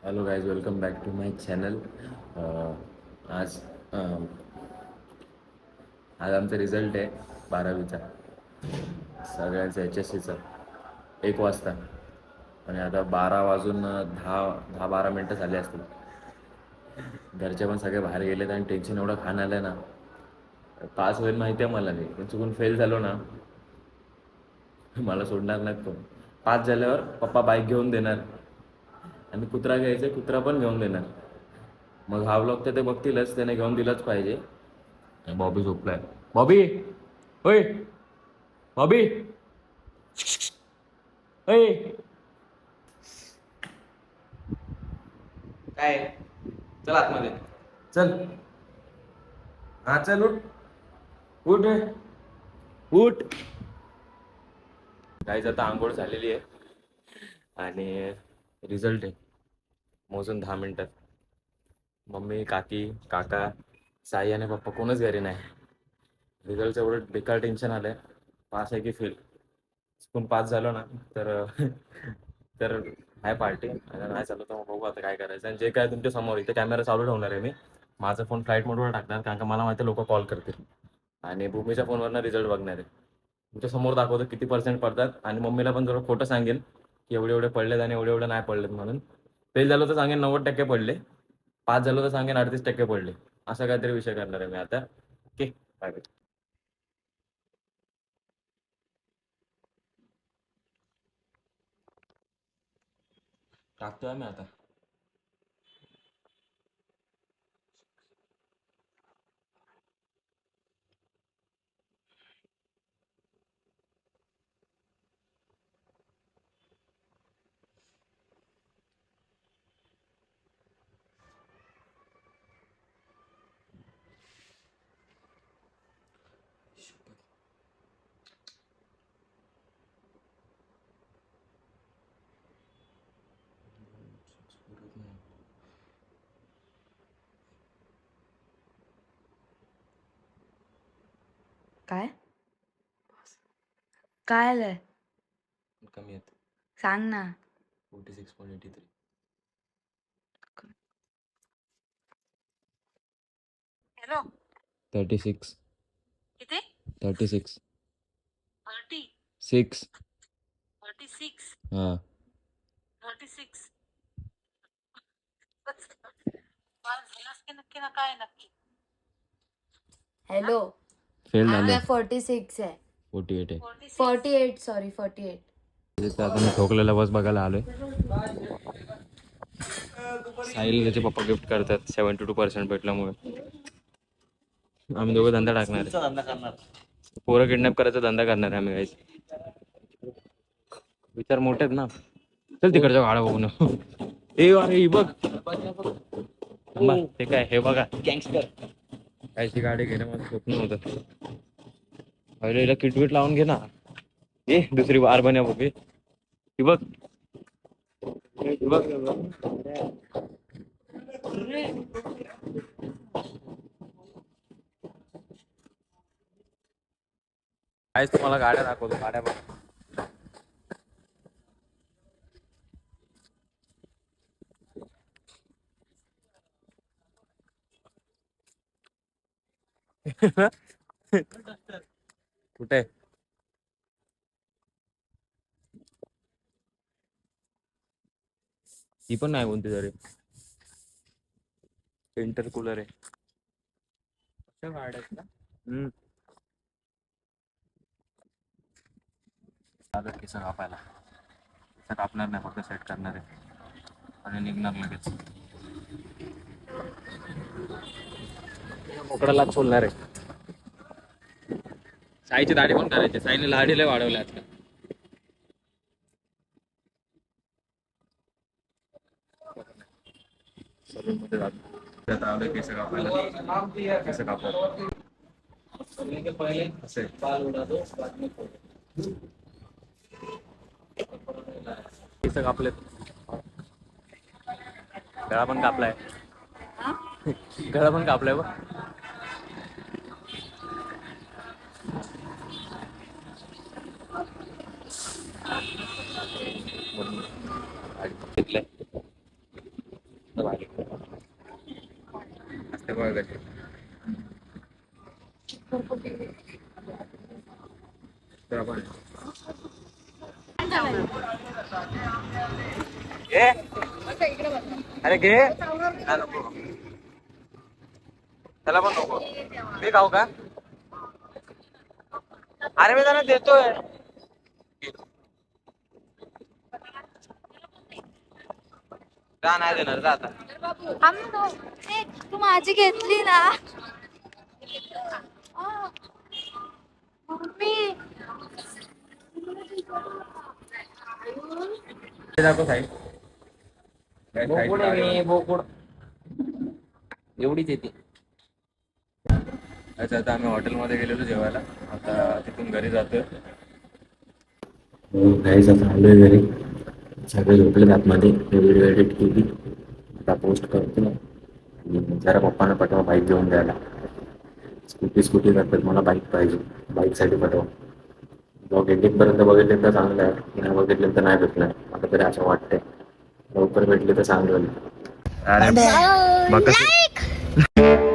Hello guys, welcome back to my channel. आज आज आमचा रिझल्ट आहे 12वीचा, सगळ्यांचा HSCचा 1 वाजता. आणि आता 12 वाजून 10-12 मिनटं झाले असतील. घरचे पण सगळे बाहेर गेलेत आणि टेन्शन एवढं खाण आलं ना. पास होईल माहिती आहे मला, मी पण चुकून फेल झालो ना, मला सोडणार नाहीत कोण. पास झाल्यावर पप्पा बाईक घेऊन देणार आणि कुत्रा घ्यायचा, कुत्रा पण घेऊन देणार. मग हा व्लॉग तर ते बघतीलच, त्याने घेऊन दिलंच पाहिजे. बॉबी झोपलाय. बॉबी, होय बॉबी, होय काय, चल आतमध्ये, चल. हा चल, उठ उठ रे. उठ. काहीच आता आंघोळ झालेली आहे आणि रिझल्ट आहे मोजून 10 मिनटात. मम्मी, काकी, काका, साई आणि पप्पा कोणच घरी नाही. रिझल्टचं एवढं बेकार टेन्शन आलंय. पास आहे की फेल. चुकून पास झालो ना तर तर आहे पार्टी, आणि नाही चालू तर मग बघू आता काय करायचं. आणि जे काय तुमच्या समोर इथे कॅमेरा चालू ठेवणार आहे मी. माझा फोन फ्लाईट मोडवर टाकणार, कारण का मला माहिती लोक कॉल करतील. आणि भूमीच्या फोनवरनं रिझल्ट बघणार आहे. तुमच्या समोर दाखवतो किती पर्सेंट पडतात. आणि मम्मीला पण जरा खोटं सांगेन की एवढे एवढे पडलेत आणि एवढे एवढे नाही पडलेत म्हणून. फेल झालो तर सांगेन 90% पडले, पास झालो तर सांगेन 38% पडले. असा काहीतरी विषय करणार आहे मी आता. Okay, bye bye. टाकतोय मी आता. काय काय आलंय? कमी आहेत. सांग ना. 46.83. हॅलो. 36. किती? 36. 30. 6. 36. हां. 36. मला झालाच की नक्की ना, काय नक्की? हॅलो. फेल झाले. 46 आहे. 48 आहे. 48, सॉरी 48. तिथे आता मी ठोकलेला बस बघायला आलोय. साहिल त्याचे पप्पा गिफ्ट करतात 72% भेटल्यामुळे. आम्ही दोघं धंदा टाकणार आहे. पोरं किडनॅप करायचा धंदा करणार आहे आम्ही. काही विचार मोठे आहेत ना. चल तिकडच्या गाड्या बघून. ए अरे ही बघ, ते काय, हे बघा गँगस्टर. कायची गाडी घेणं माझं स्वप्न होतं. पहिले हिला किटविट लावून घे ना. ए दुसरी वार बन्या बघ, ही बघ, ही बघ. काहीच तुम्हाला गाड्या दाखवतो, गाड्या बघ. कुठे? ती पण नाही कोणती तरी इंटरकूलर आहे. कशा गाड्या आहेत ना. आलं केस कापायला. केस कापणार नाही, फक्त सेट करणार आहे आणि निघणार लगेच. मोकळा लाच सोडणार आहे. साईची दाढी पण करायची. साईने लाडी लय वाढवल्या आजकाल. सलून मध्ये जातो. त्यात आलोय केस कापायला. केस कापतो. असे केस कापलेत. गळा पण कापलाय. गळा पण कापलाय बघ. घेतलंय. तर भारी असते बघा कशी. तर आपण घे. अरे घे. हा, नको. त्याला पण नको. मी खाऊ का? अरे मी त्यांना देतोय. का नाही देणार जा आता. तू माझी घेतली ना मम्मी. ते दाखव साईड. बोकुड एवढीच येते. अच्छा आता आम्ही हॉटेलमध्ये गेलेलो जेवायला. आता तिथून घरी जातोय. काहीच आता आलोय घरी. सगळे झोपले आतमध्ये. व्हिडिओ एडिट केली. आता पोस्ट करतो. जरा पप्पांना पाठवा बाईक घेऊन द्यायला. स्कूटी करतात मला बाईक पाहिजे. बाईकसाठी पाठवा. ब्लॉग एंडिंगपर्यंत बघितले तर चांगलं आहे. नाही बघितले तर नाही भेटणार. मला तरी असं वाटतंय. लवकर भेटले तर चांगलं होईल. अरे बघ